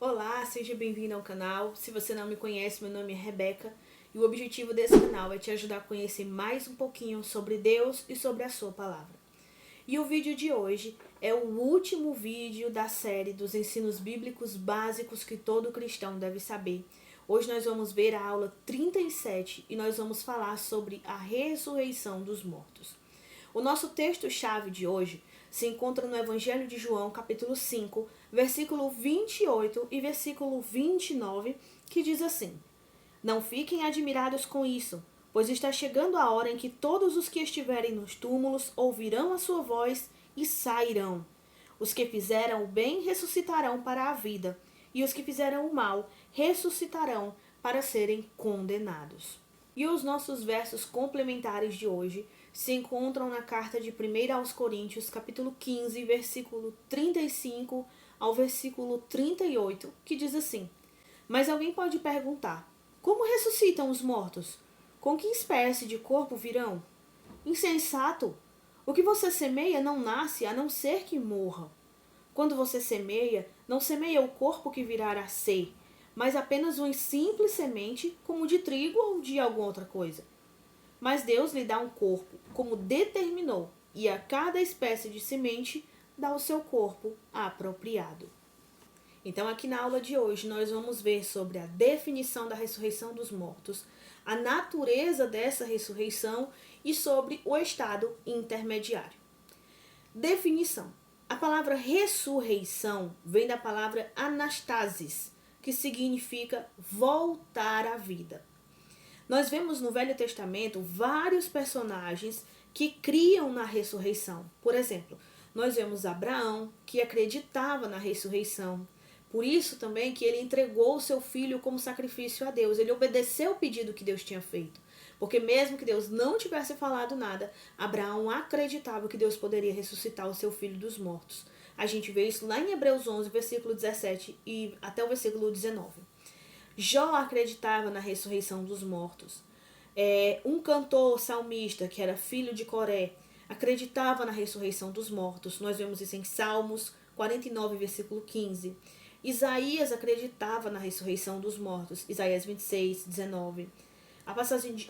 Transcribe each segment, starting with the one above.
Olá, seja bem-vindo ao canal. Se você não me conhece, meu nome é Rebeca e o objetivo desse canal é te ajudar a conhecer mais um pouquinho sobre Deus e sobre a sua palavra. E o vídeo de hoje é o último vídeo da série dos ensinos bíblicos básicos que todo cristão deve saber. Hoje nós vamos ver a aula 37 e nós vamos falar sobre a ressurreição dos mortos. O nosso texto-chave de hoje se encontra no Evangelho de João, capítulo 5, versículo 28 e versículo 29, que diz assim: Não fiquem admirados com isso, pois está chegando a hora em que todos os que estiverem nos túmulos ouvirão a sua voz e sairão. Os que fizeram o bem ressuscitarão para a vida, e os que fizeram o mal ressuscitarão para serem condenados. E os nossos versos complementares de hoje se encontram na carta de 1 aos Coríntios, capítulo 15, versículo 35 ao versículo 38, que diz assim: Mas alguém pode perguntar: como ressuscitam os mortos? Com que espécie de corpo virão? Insensato! O que você semeia não nasce a não ser que morra. Quando você semeia, não semeia o corpo que virá a ser, mas apenas uma simples semente, como de trigo ou de alguma outra coisa. Mas Deus lhe dá um corpo, como determinou, e a cada espécie de semente dá o seu corpo apropriado. Então, aqui na aula de hoje, nós vamos ver sobre a definição da ressurreição dos mortos, a natureza dessa ressurreição e sobre o estado intermediário. Definição. A palavra ressurreição vem da palavra anastasis, que significa voltar à vida. Nós vemos no Velho Testamento vários personagens que criam na ressurreição. Por exemplo, nós vemos Abraão, que acreditava na ressurreição. Por isso também que ele entregou o seu filho como sacrifício a Deus. Ele obedeceu o pedido que Deus tinha feito. Porque mesmo que Deus não tivesse falado nada, Abraão acreditava que Deus poderia ressuscitar o seu filho dos mortos. A gente vê isso lá em Hebreus 11, versículo 17 e até o versículo 19. Jó acreditava na ressurreição dos mortos. Um cantor salmista, que era filho de Coré, acreditava na ressurreição dos mortos. Nós vemos isso em Salmos 49, versículo 15. Isaías acreditava na ressurreição dos mortos. Isaías 26, 19. A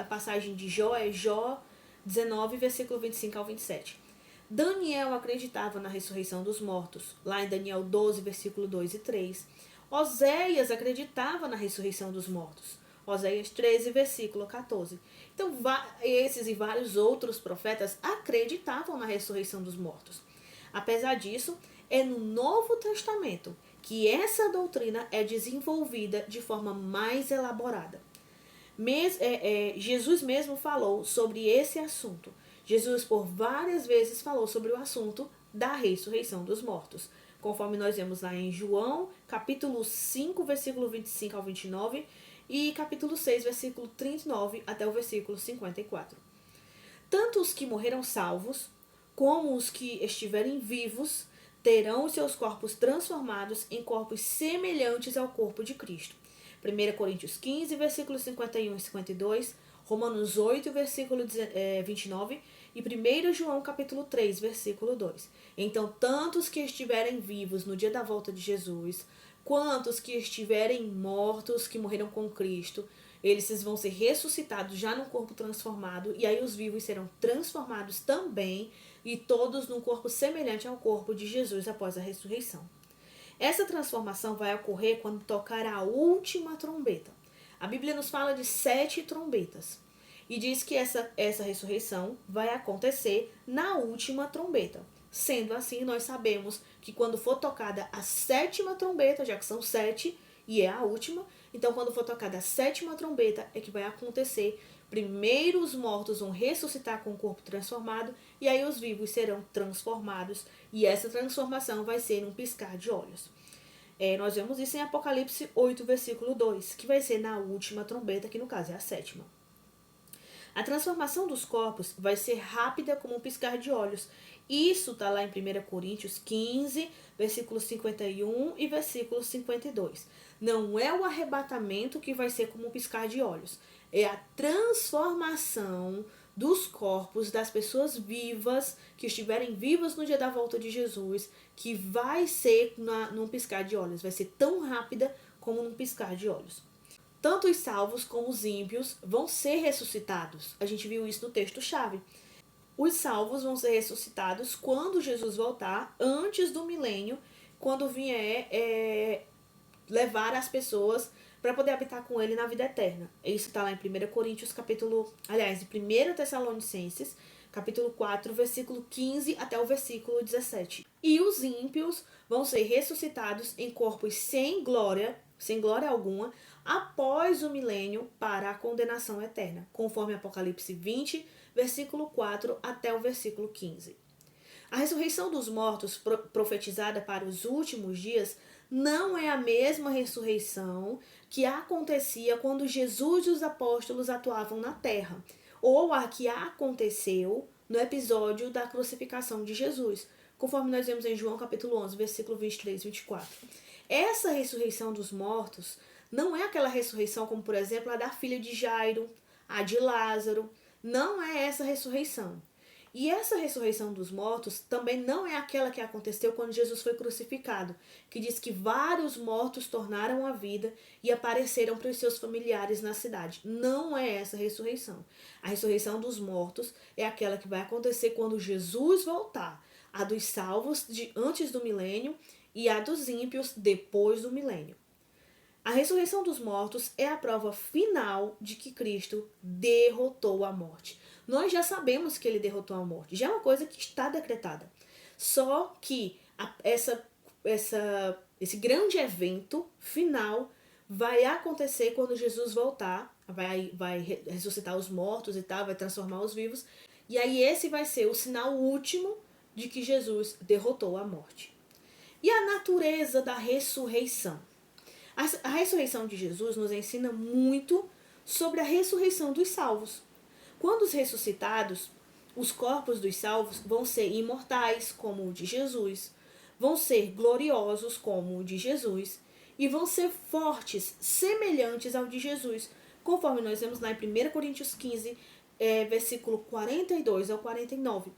passagem de Jó é Jó 19, versículo 25 ao 27. Daniel acreditava na ressurreição dos mortos. Lá em Daniel 12, versículo 2 e 3. Oséias acreditava na ressurreição dos mortos. Oséias 13, versículo 14. Então, esses e vários outros profetas acreditavam na ressurreição dos mortos. Apesar disso, é no Novo Testamento que essa doutrina é desenvolvida de forma mais elaborada. Jesus mesmo falou sobre esse assunto. Jesus, por várias vezes, falou sobre o assunto da ressurreição dos mortos. Conforme nós vemos lá em João, capítulo 5, versículo 25 ao 29, e capítulo 6, versículo 39 até o versículo 54. Tanto os que morreram salvos, como os que estiverem vivos, terão os seus corpos transformados em corpos semelhantes ao corpo de Cristo. 1 Coríntios 15, versículos 51 e 52, Romanos 8, versículo 29 e 1 João capítulo 3, versículo 2. Então, tanto os que estiverem vivos no dia da volta de Jesus, quanto os que estiverem mortos, que morreram com Cristo, eles vão ser ressuscitados já num corpo transformado, e aí os vivos serão transformados também, e todos num corpo semelhante ao corpo de Jesus após a ressurreição. Essa transformação vai ocorrer quando tocar a última trombeta. A Bíblia nos fala de 7 trombetas e diz que essa ressurreição vai acontecer na última trombeta. Sendo assim, nós sabemos que quando for tocada a 7ª trombeta, já que são 7 e é a última, então quando for tocada a 7ª trombeta é que vai acontecer. Primeiro os mortos vão ressuscitar com o corpo transformado e aí os vivos serão transformados, e essa transformação vai ser num piscar de olhos. Nós vemos isso em Apocalipse 8, versículo 2, que vai ser na última trombeta, que no caso é a 7ª. A transformação dos corpos vai ser rápida como um piscar de olhos. Isso está lá em 1 Coríntios 15, versículo 51 e versículo 52. Não é o arrebatamento que vai ser como um piscar de olhos. É a transformação dos corpos das pessoas vivas, que estiverem vivas no dia da volta de Jesus, que vai ser num piscar de olhos, vai ser tão rápida como num piscar de olhos. Tanto os salvos como os ímpios vão ser ressuscitados. A gente viu isso no texto-chave. Os salvos vão ser ressuscitados quando Jesus voltar, antes do milênio, quando vier levar as pessoas para poder habitar com ele na vida eterna. Isso está lá em 1 Coríntios, em 1 Tessalonicenses, capítulo 4, versículo 15 até o versículo 17. E os ímpios vão ser ressuscitados em corpos sem glória alguma, após o milênio para a condenação eterna, conforme Apocalipse 20, versículo 4 até o versículo 15. A ressurreição dos mortos profetizada para os últimos dias não é a mesma ressurreição que acontecia quando Jesus e os apóstolos atuavam na terra, ou a que aconteceu no episódio da crucificação de Jesus, conforme nós vemos em João capítulo 11, versículo 23 e 24. Essa ressurreição dos mortos não é aquela ressurreição como, por exemplo, a da filha de Jairo, a de Lázaro. Não é essa ressurreição. E essa ressurreição dos mortos também não é aquela que aconteceu quando Jesus foi crucificado, que diz que vários mortos tornaram a vida e apareceram para os seus familiares na cidade. Não é essa ressurreição. A ressurreição dos mortos é aquela que vai acontecer quando Jesus voltar. A dos salvos antes do milênio e a dos ímpios depois do milênio. A ressurreição dos mortos é a prova final de que Cristo derrotou a morte. Nós já sabemos que ele derrotou a morte, já é uma coisa que está decretada. Só que esse grande evento final vai acontecer quando Jesus voltar, vai ressuscitar os mortos e tal, vai transformar os vivos. E aí esse vai ser o sinal último de que Jesus derrotou a morte. E a natureza da ressurreição? A ressurreição de Jesus nos ensina muito sobre a ressurreição dos salvos. Quando os ressuscitados, os corpos dos salvos vão ser imortais, como o de Jesus, vão ser gloriosos, como o de Jesus, e vão ser fortes, semelhantes ao de Jesus, conforme nós vemos lá em 1 Coríntios 15, versículo 42 ao 49.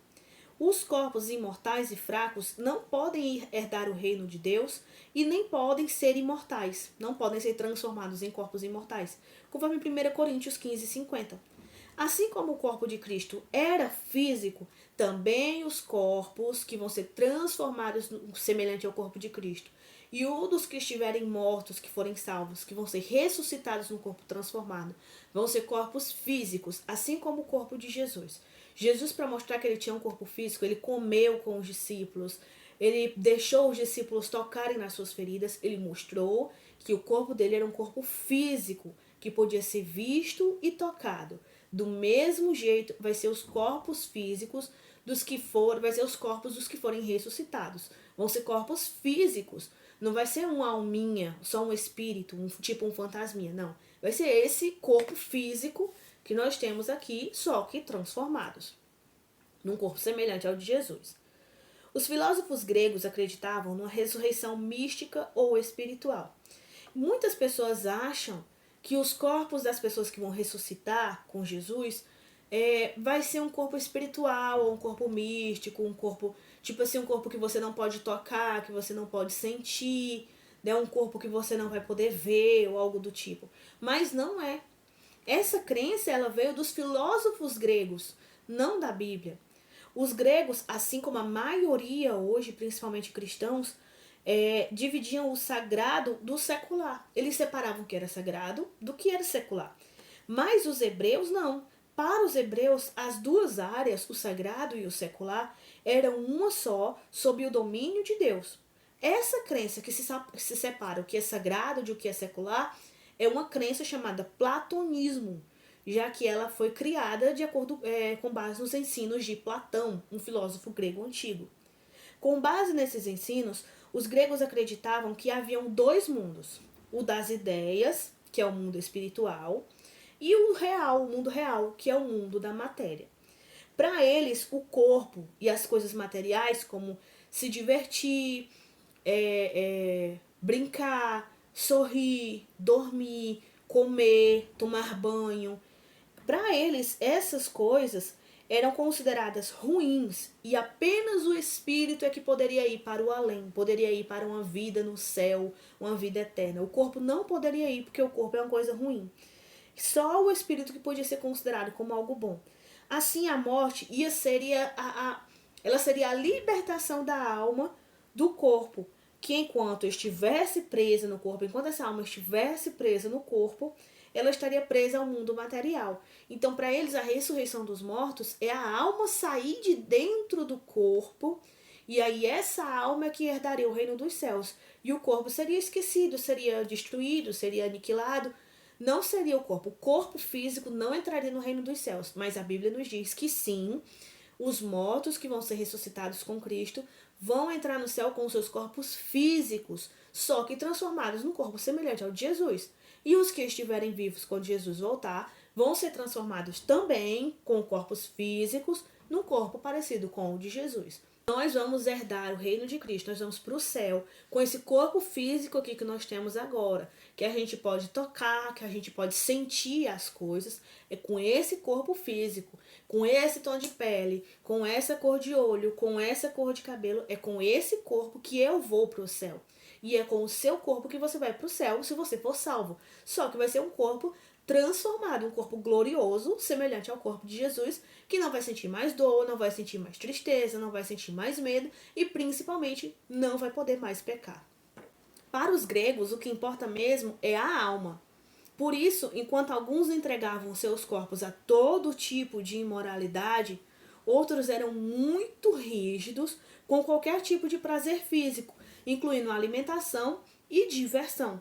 Os corpos imortais e fracos não podem herdar o reino de Deus e nem podem ser imortais, não podem ser transformados em corpos imortais, conforme 1 Coríntios 15, 50. Assim como o corpo de Cristo era físico, também os corpos que vão ser transformados semelhante ao corpo de Cristo e o dos que estiverem mortos, que forem salvos, que vão ser ressuscitados no corpo transformado, vão ser corpos físicos, assim como o corpo de Jesus. Jesus, para mostrar que ele tinha um corpo físico, ele comeu com os discípulos, ele deixou os discípulos tocarem nas suas feridas, ele mostrou que o corpo dele era um corpo físico, que podia ser visto e tocado. Do mesmo jeito, vai ser os corpos físicos vai ser os corpos dos que forem ressuscitados. Vão ser corpos físicos. Não vai ser uma alminha, só um espírito, tipo um fantasminha, não. Vai ser esse corpo físico que nós temos aqui, só que transformados num corpo semelhante ao de Jesus. Os filósofos gregos acreditavam numa ressurreição mística ou espiritual. Muitas pessoas acham que os corpos das pessoas que vão ressuscitar com Jesus vai ser um corpo espiritual, ou um corpo místico, um corpo, tipo assim, um corpo que você não pode tocar, que você não pode sentir, né? Um corpo que você não vai poder ver, ou algo do tipo. Mas não é. Essa crença ela veio dos filósofos gregos, não da Bíblia. Os gregos, assim como a maioria hoje, principalmente cristãos, dividiam o sagrado do secular. Eles separavam o que era sagrado do que era secular. Mas os hebreus não. Para os hebreus, as duas áreas, o sagrado e o secular, eram uma só, sob o domínio de Deus. Essa crença que se separa o que é sagrado de o que é secular é uma crença chamada platonismo, já que ela foi criada de acordo com base nos ensinos de Platão, um filósofo grego antigo. Com base nesses ensinos, os gregos acreditavam que haviam dois mundos, o das ideias, que é o mundo espiritual, e o real, o mundo real, que é o mundo da matéria. Para eles, o corpo e as coisas materiais, como se divertir, brincar, sorrir, dormir, comer, tomar banho, para eles, essas coisas eram consideradas ruins e apenas o espírito é que poderia ir para o além, poderia ir para uma vida no céu, uma vida eterna. O corpo não poderia ir porque o corpo é uma coisa ruim. Só o espírito que podia ser considerado como algo bom. Assim, a morte ela seria a libertação da alma do corpo, que enquanto estivesse presa no corpo, enquanto essa alma estivesse presa no corpo, ela estaria presa ao mundo material. Então, para eles, a ressurreição dos mortos é a alma sair de dentro do corpo, e aí essa alma é que herdaria o reino dos céus. E o corpo seria esquecido, seria destruído, seria aniquilado. Não seria o corpo. O corpo físico não entraria no reino dos céus. Mas a Bíblia nos diz que sim, os mortos que vão ser ressuscitados com Cristo vão entrar no céu com seus corpos físicos, só que transformados num corpo semelhante ao de Jesus. E os que estiverem vivos quando Jesus voltar vão ser transformados também com corpos físicos num corpo parecido com o de Jesus. Nós vamos herdar o reino de Cristo, nós vamos para o céu com esse corpo físico aqui que nós temos agora, que a gente pode tocar, que a gente pode sentir as coisas, é com esse corpo físico, com esse tom de pele, com essa cor de olho, com essa cor de cabelo, é com esse corpo que eu vou para o céu. E é com o seu corpo que você vai para o céu se você for salvo. Só que vai ser um corpo transformado, um corpo glorioso, semelhante ao corpo de Jesus, que não vai sentir mais dor, não vai sentir mais tristeza, não vai sentir mais medo e principalmente não vai poder mais pecar. Para os gregos, o que importa mesmo é a alma. Por isso, enquanto alguns entregavam seus corpos a todo tipo de imoralidade, outros eram muito rígidos com qualquer tipo de prazer físico, incluindo alimentação e diversão.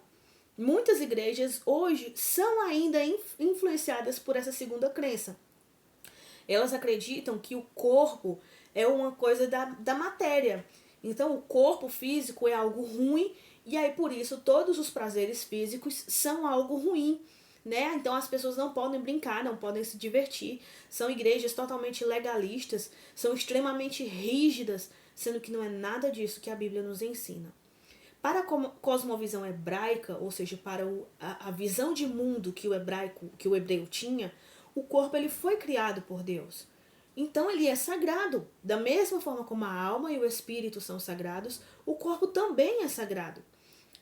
Muitas igrejas hoje são ainda influenciadas por essa segunda crença. Elas acreditam que o corpo é uma coisa da matéria. Então, o corpo físico é algo ruim e aí por isso todos os prazeres físicos são algo ruim, né? Então as pessoas não podem brincar, não podem se divertir. São igrejas totalmente legalistas, são extremamente rígidas, sendo que não é nada disso que a Bíblia nos ensina. Para a cosmovisão hebraica, ou seja, para a visão de mundo que o hebreu tinha, o corpo ele foi criado por Deus. Então ele é sagrado. Da mesma forma como a alma e o espírito são sagrados, o corpo também é sagrado.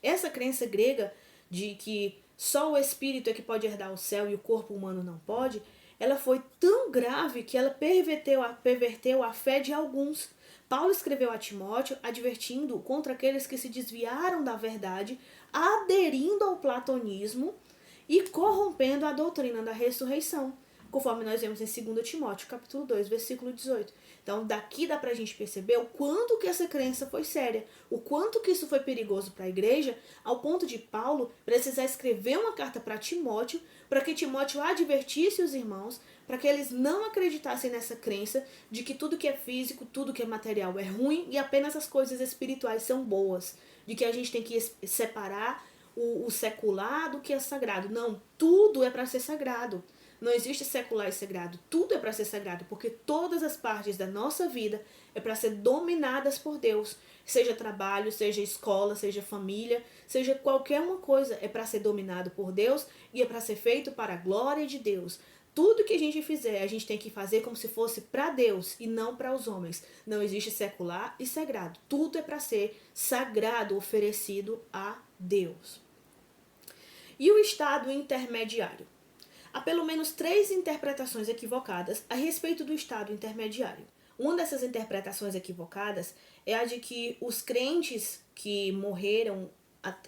Essa crença grega de que só o espírito é que pode herdar o céu e o corpo humano não pode, ela foi tão grave que ela perverteu a fé de alguns. Paulo escreveu a Timóteo advertindo contra aqueles que se desviaram da verdade, aderindo ao platonismo e corrompendo a doutrina da ressurreição, conforme nós vemos em 2 Timóteo, capítulo 2, versículo 18. Então, daqui dá pra gente perceber o quanto que essa crença foi séria, o quanto que isso foi perigoso para a igreja, ao ponto de Paulo precisar escrever uma carta para Timóteo, para que Timóteo advertisse os irmãos, para que eles não acreditassem nessa crença de que tudo que é físico, tudo que é material é ruim e apenas as coisas espirituais são boas, de que a gente tem que separar o secular do que é sagrado. Não, tudo é para ser sagrado. Não existe secular e sagrado. Tudo é para ser sagrado, porque todas as partes da nossa vida é para ser dominadas por Deus. Seja trabalho, seja escola, seja família, seja qualquer uma coisa, é para ser dominado por Deus e é para ser feito para a glória de Deus. Tudo que a gente fizer, a gente tem que fazer como se fosse para Deus e não para os homens. Não existe secular e sagrado. Tudo é para ser sagrado, oferecido a Deus. E o estado intermediário? Há pelo menos 3 interpretações equivocadas a respeito do estado intermediário. Uma dessas interpretações equivocadas é a de que os crentes que morreram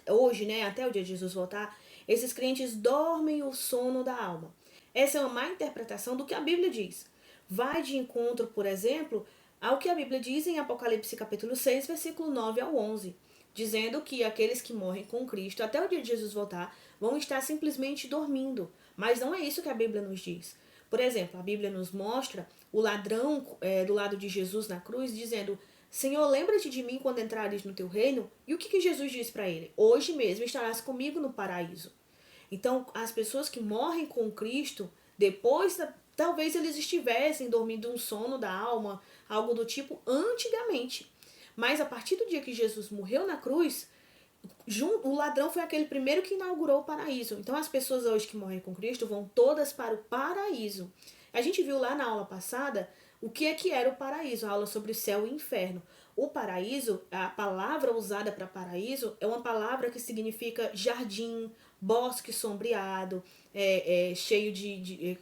hoje, né, até o dia de Jesus voltar, esses crentes dormem o sono da alma. Essa é uma má interpretação do que a Bíblia diz. Vai de encontro, por exemplo, ao que a Bíblia diz em Apocalipse capítulo 6, versículo 9 ao 11, dizendo que aqueles que morrem com Cristo até o dia de Jesus voltar vão estar simplesmente dormindo. Mas não é isso que a Bíblia nos diz. Por exemplo, a Bíblia nos mostra o ladrão do lado de Jesus na cruz dizendo: Senhor, lembra-te de mim quando entrares no teu reino? E o que Jesus diz para ele? Hoje mesmo estarás comigo no paraíso. Então, as pessoas que morrem com Cristo, depois, talvez eles estivessem dormindo um sono da alma, algo do tipo, antigamente. Mas a partir do dia que Jesus morreu na cruz, O ladrão foi aquele primeiro que inaugurou o paraíso. Então as pessoas hoje que morrem com Cristo vão todas para o paraíso. A gente viu lá na aula passada o que era o paraíso, a aula sobre o céu e o inferno. O paraíso, a palavra usada para paraíso é uma palavra que significa jardim, bosque sombreado, cheio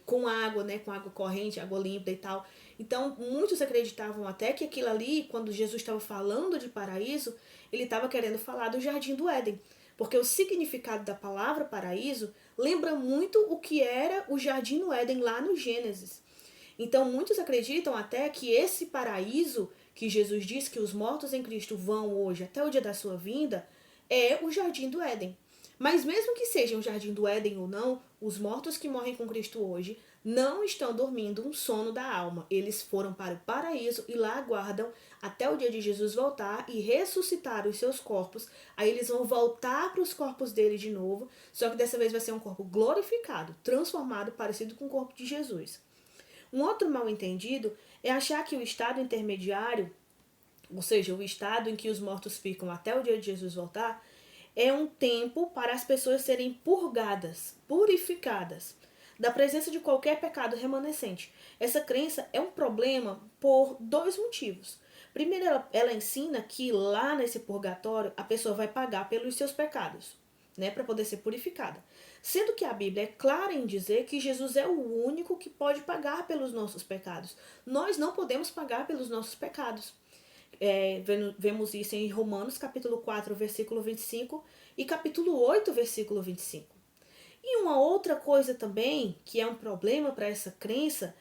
com água, né, com água corrente, água limpa e tal. Então, muitos acreditavam até que aquilo ali, quando Jesus estava falando de paraíso, ele estava querendo falar do Jardim do Éden. Porque o significado da palavra paraíso lembra muito o que era o Jardim do Éden lá no Gênesis. Então, muitos acreditam até que esse paraíso que Jesus diz que os mortos em Cristo vão hoje até o dia da sua vinda é o Jardim do Éden. Mas mesmo que seja um Jardim do Éden ou não, os mortos que morrem com Cristo hoje não estão dormindo um sono da alma. Eles foram para o paraíso e lá aguardam até o dia de Jesus voltar e ressuscitar os seus corpos. Aí eles vão voltar para os corpos dele de novo, só que dessa vez vai ser um corpo glorificado, transformado, parecido com o corpo de Jesus. Um outro mal entendido é achar que o estado intermediário, ou seja, o estado em que os mortos ficam até o dia de Jesus voltar, é um tempo para as pessoas serem purgadas, purificadas da presença de qualquer pecado remanescente. Essa crença é um problema por dois motivos. Primeiro, ela ensina que lá nesse purgatório a pessoa vai pagar pelos seus pecados, né, para poder ser purificada. Sendo que a Bíblia é clara em dizer que Jesus é o único que pode pagar pelos nossos pecados. Nós não podemos pagar pelos nossos pecados. Vemos isso em Romanos capítulo 4, versículo 25 e capítulo 8, versículo 25. E uma outra coisa também, que é um problema para essa crença,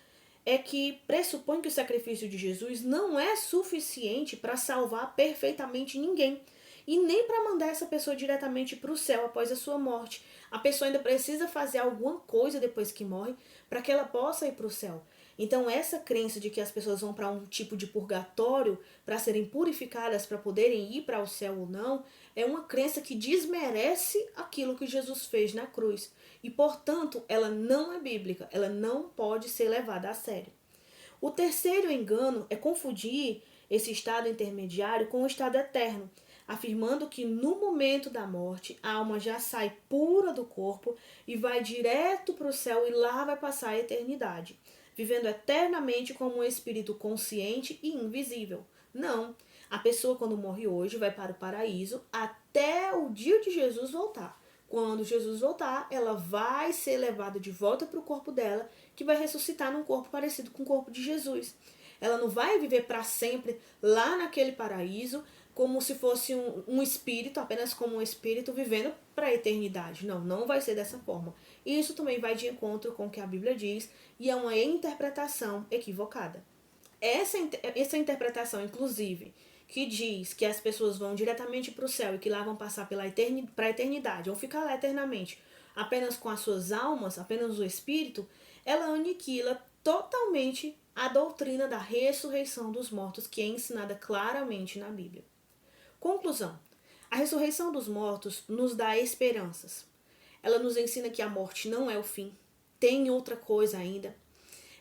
é que pressupõe que o sacrifício de Jesus não é suficiente para salvar perfeitamente ninguém. E nem para mandar essa pessoa diretamente para o céu após a sua morte. A pessoa ainda precisa fazer alguma coisa depois que morre para que ela possa ir para o céu. Então, essa crença de que as pessoas vão para um tipo de purgatório para serem purificadas, para poderem ir para o céu ou não, é uma crença que desmerece aquilo que Jesus fez na cruz. E, portanto, ela não é bíblica, ela não pode ser levada a sério. O terceiro engano é confundir esse estado intermediário com o estado eterno, afirmando que no momento da morte a alma já sai pura do corpo e vai direto para o céu e lá vai passar a eternidade, vivendo eternamente como um espírito consciente e invisível. Não, a pessoa quando morre hoje vai para o paraíso até o dia de Jesus voltar. Quando Jesus voltar, ela vai ser levada de volta para o corpo dela, que vai ressuscitar num corpo parecido com o corpo de Jesus. Ela não vai viver para sempre lá naquele paraíso, como se fosse um espírito, apenas como um espírito vivendo para a eternidade. Não, não vai ser dessa forma. E isso também vai de encontro com o que a Bíblia diz e é uma interpretação equivocada. Essa interpretação, inclusive, que diz que as pessoas vão diretamente para o céu e que lá vão passar para a eternidade, ou ficar lá eternamente, apenas com as suas almas, apenas o espírito, ela aniquila totalmente a doutrina da ressurreição dos mortos, que é ensinada claramente na Bíblia. Conclusão: a ressurreição dos mortos nos dá esperanças. Ela nos ensina que a morte não é o fim, tem outra coisa ainda.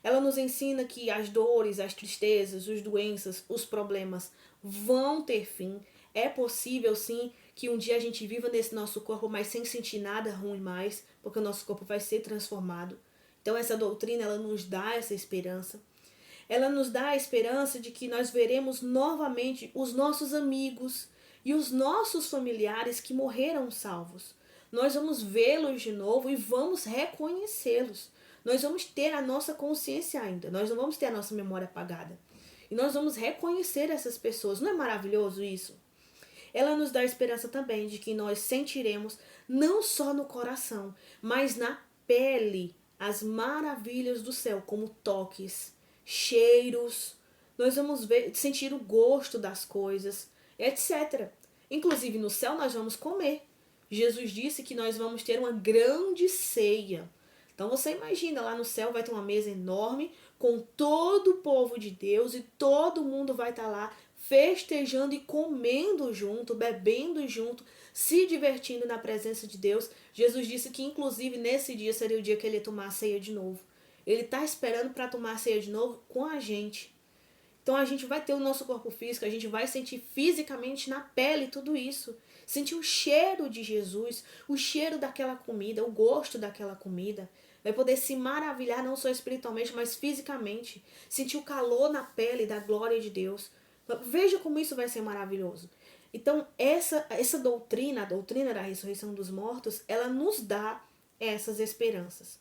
Ela nos ensina que as dores, as tristezas, as doenças, os problemas vão ter fim. É possível sim que um dia a gente viva nesse nosso corpo, mas sem sentir nada ruim mais, porque o nosso corpo vai ser transformado. Então essa doutrina ela nos dá essa esperança. Ela nos dá a esperança de que nós veremos novamente os nossos amigos e os nossos familiares que morreram salvos. Nós vamos vê-los de novo e vamos reconhecê-los. Nós vamos ter a nossa consciência ainda, nós não vamos ter a nossa memória apagada. E nós vamos reconhecer essas pessoas. Não é maravilhoso isso? Ela nos dá a esperança também de que nós sentiremos, não só no coração, mas na pele, as maravilhas do céu, como toques, cheiros. Nós vamos sentir o gosto das coisas, etc. Inclusive no céu nós vamos comer. Jesus disse que nós vamos ter uma grande ceia. Então você imagina, lá no céu vai ter uma mesa enorme com todo o povo de Deus e todo mundo vai estar lá festejando e comendo junto, bebendo junto, se divertindo na presença de Deus. Jesus disse que inclusive nesse dia seria o dia que ele ia tomar a ceia de novo. Ele está esperando para tomar a ceia de novo com a gente. Então a gente vai ter o nosso corpo físico, a gente vai sentir fisicamente na pele tudo isso. sentir o cheiro de Jesus, o cheiro daquela comida, o gosto daquela comida. Vai poder se maravilhar não só espiritualmente, mas fisicamente. Sentir o calor na pele da glória de Deus. Veja como isso vai ser maravilhoso. Então, essa doutrina, a doutrina da ressurreição dos mortos, ela nos dá essas esperanças.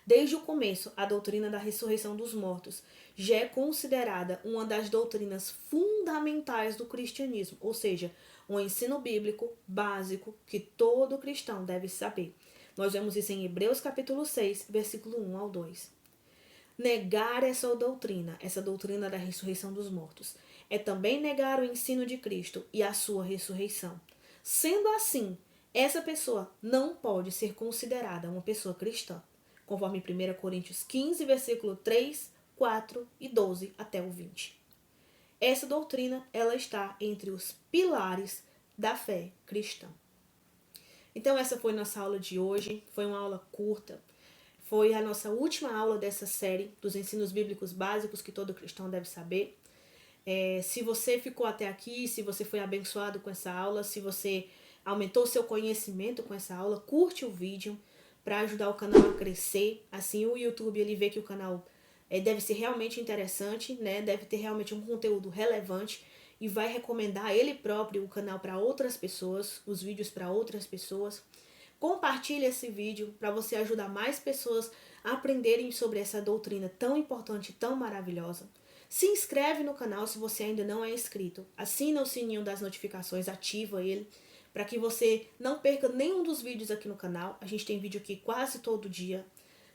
Desde o começo, a doutrina da ressurreição dos mortos já é considerada uma das doutrinas fundamentais do cristianismo, ou seja, um ensino bíblico básico que todo cristão deve saber. Nós vemos isso em Hebreus capítulo 6, versículo 1 ao 2. Negar essa doutrina da ressurreição dos mortos, é também negar o ensino de Cristo e a sua ressurreição. Sendo assim, essa pessoa não pode ser considerada uma pessoa cristã, conforme 1 Coríntios 15, versículo 3, 4 e 12 até o 20. Essa doutrina, ela está entre os pilares da fé cristã. Então essa foi nossa aula de hoje, foi uma aula curta, foi a nossa última aula dessa série dos ensinos bíblicos básicos que todo cristão deve saber. Se você ficou até aqui, se você foi abençoado com essa aula, se você aumentou seu conhecimento com essa aula, curte o vídeo para ajudar o canal a crescer. Assim o YouTube ele vê que o canal deve ser realmente interessante, né? Deve ter realmente um conteúdo relevante e vai recomendar ele próprio o canal para outras pessoas, os vídeos para outras pessoas. Compartilhe esse vídeo para você ajudar mais pessoas a aprenderem sobre essa doutrina tão importante e tão maravilhosa. Se inscreve no canal se você ainda não é inscrito. Assina o sininho das notificações, ativa ele, para que você não perca nenhum dos vídeos aqui no canal. A gente tem vídeo aqui quase todo dia,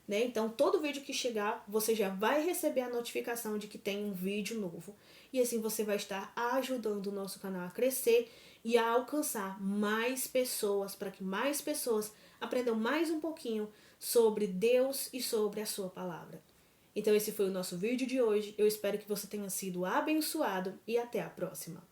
né? Então, todo vídeo que chegar, você já vai receber a notificação de que tem um vídeo novo. E assim você vai estar ajudando o nosso canal a crescer e a alcançar mais pessoas, para que mais pessoas aprendam mais um pouquinho sobre Deus e sobre a sua palavra. Então esse foi o nosso vídeo de hoje. Eu espero que você tenha sido abençoado e até a próxima.